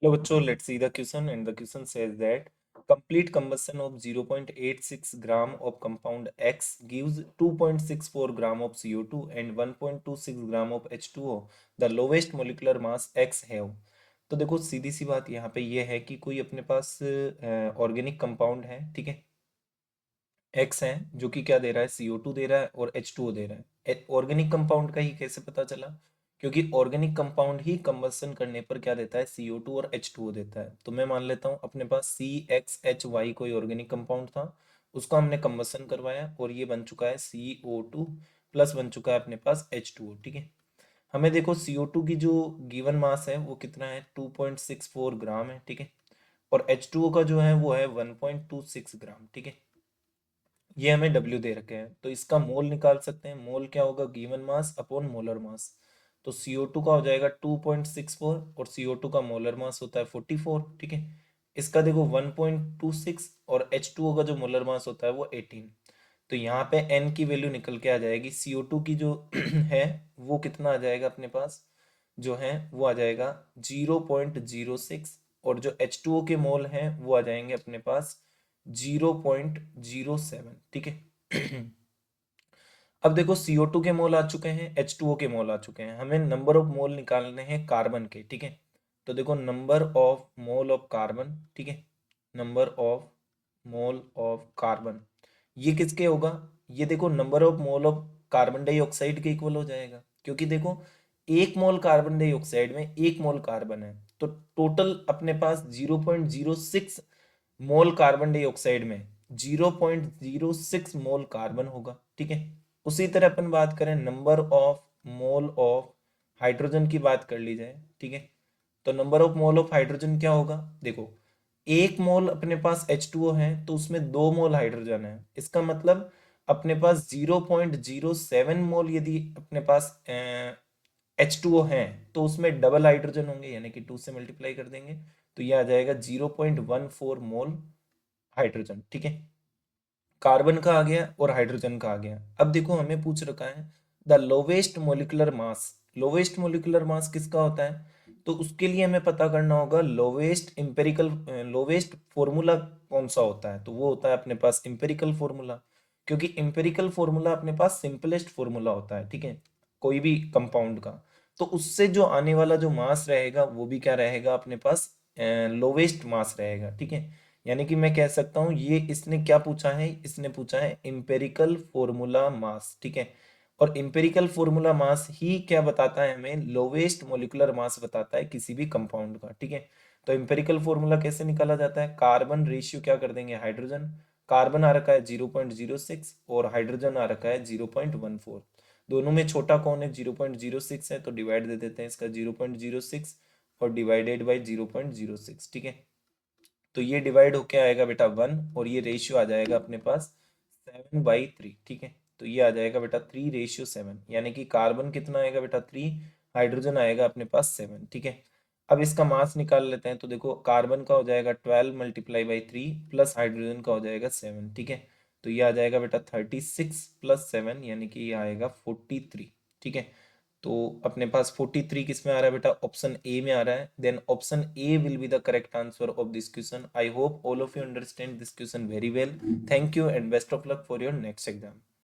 Hello, bachcho, let's see the question. And the question says that complete combustion of 0.86 gram of compound X gives 2.64 gram of CO2 and 1.26 gram of H2O. The lowest molecular mass X have. तो देखो सीधी सी बात यहाँ पे ये है कि कोई अपने पास ऑर्गेनिक कंपाउंड है, ठीक है, एक्स है, जो कि क्या दे रहा है, CO2 दे रहा है और H2O दे रहा है। ऑर्गेनिक कंपाउंड का ही कैसे पता चला? क्योंकि ऑर्गेनिक कंपाउंड ही कंबसन करने पर क्या देता है, CO2 और H2O देता है। तो मैं मान लेता हूँ अपने पास CXHY कोई ऑर्गेनिक कंपाउंड था, उसको हमने कंबसन करवाया और ये बन चुका है CO2 प्लस बन चुका है अपने पास H2O, ठीक है। हमें देखो CO2 की जो गिवन मास है वो कितना है, 2.64 ग्राम है, ठीक है, और H2O का जो है वो है 1.26 ग्राम, ठीक है। ये हमें W दे रखे हैं, तो इसका मोल निकाल सकते हैं। मोल क्या होगा, given mass upon molar mass. तो CO2 का हो जाएगा 2.64 और CO2 का मोलर मास होता है 44, ठीक है। इसका देखो 1.26 और H2O का जो मोलर मास होता है वो 18। तो यहाँ पे N की वैल्यू निकल के आ जाएगी। CO2 की जो है वो कितना आ जाएगा अपने पास, जो है वो आ जाएगा 0.06, और जो H2O के मोल हैं वो आ जाएंगे अपने पास 0.07, ठीक है। अब देखो CO2 के मोल आ चुके हैं, H2O के मोल आ चुके हैं, हमें नंबर ऑफ मोल निकालने हैं कार्बन के, ठीक है। तो देखो number of mole of carbon, ठीक है, number of mole of carbon, ये किसके होगा, ये देखो number of mole of carbon dioxide के इक्वल हो जाएगा। क्योंकि देखो एक मोल कार्बन डाइऑक्साइड में एक मोल कार्बन है, तो टोटल अपने पास 0.06 मोल कार्बन डाइऑक्साइड में 0.06 मोल कार्बन होगा, ठीक है। उसी तरह अपन बात करें number of mole of hydrogen की बात कर ली जाए, ठीक है। तो number of mole of hydrogen क्या होगा, देखो एक मोल अपने पास H2O है तो उसमें 2 मोल हाइड्रोजन है, इसका मतलब अपने पास 0.07 मोल यदि अपने पास H2O है तो उसमें डबल हाइड्रोजन होंगे, यानी कि 2 से मल्टीप्लाई कर देंगे तो ये आ जाएगा 0.14 मोल हाइड्रोजन, ठीक है। कार्बन का आ गया और हाइड्रोजन का आ गया। अब देखो हमें पूछ रखा है the lowest molecular mass. Lowest molecular mass किसका होता है, तो उसके लिए हमें पता करना होगा लोवेस्ट इंपेरिकल, लोवेस्ट फॉर्मूला कौन सा होता है, तो वो होता है अपने पास इंपेरिकल फॉर्मूला। क्योंकि इंपेरिकल फॉर्मूला अपने पास सिंपलेस्ट फॉर्मूला होता है, ठीक है, कोई भी कंपाउंड का। तो उससे जो आने वाला जो मास रहेगा वो भी क्या रहेगा अपने पास, लोवेस्ट मास रहेगा, ठीक है। यानी कि मैं कह सकता हूं ये इसने क्या पूछा है, इसने पूछा है इंपेरिकल फॉर्मूला मास, ठीक है। और इंपेरिकल फॉर्मूला मास ही क्या बताता है हमें, लोवेस्ट मोलिकुलर मास बताता है किसी भी कंपाउंड का, ठीक है। तो इंपेरिकल फॉर्मूला कैसे निकाला जाता है, कार्बन रेशियो क्या कर देंगे, हाइड्रोजन, कार्बन आ रखा है 0.06 और हाइड्रोजन आ रखा है 0.14। दोनों में छोटा कौन है, 0.06 है, तो डिवाइड दे देते हैं इसका 0.06 और डिवाइडेड बाई 0.06, ठीक है। तो ये डिवाइड होके आएगा बेटा 1 और ये रेशियो आ जाएगा अपने पास 7/3, ठीक है। तो ये आ जाएगा बेटा 3:7, यानी कि कार्बन कितना आएगा बेटा 3, हाइड्रोजन आएगा अपने पास 7, ठीक है। अब इसका मास निकाल लेते हैं, तो देखो कार्बन का हो जाएगा 12 मल्टीप्लाई बाई 3 प्लस हाइड्रोजन का हो जाएगा 7, ठीक है। तो ये आ जाएगा बेटा 36 प्लस 7, यानी कि ये आएगा 43, ठीक है। तो अपने पास 43 किस में आ रहा है बेटा, ऑप्शन ए में आ रहा है। Then option A will be the correct answer of this question. I hope all of you understand this question very well. Thank you and best of luck for your next exam.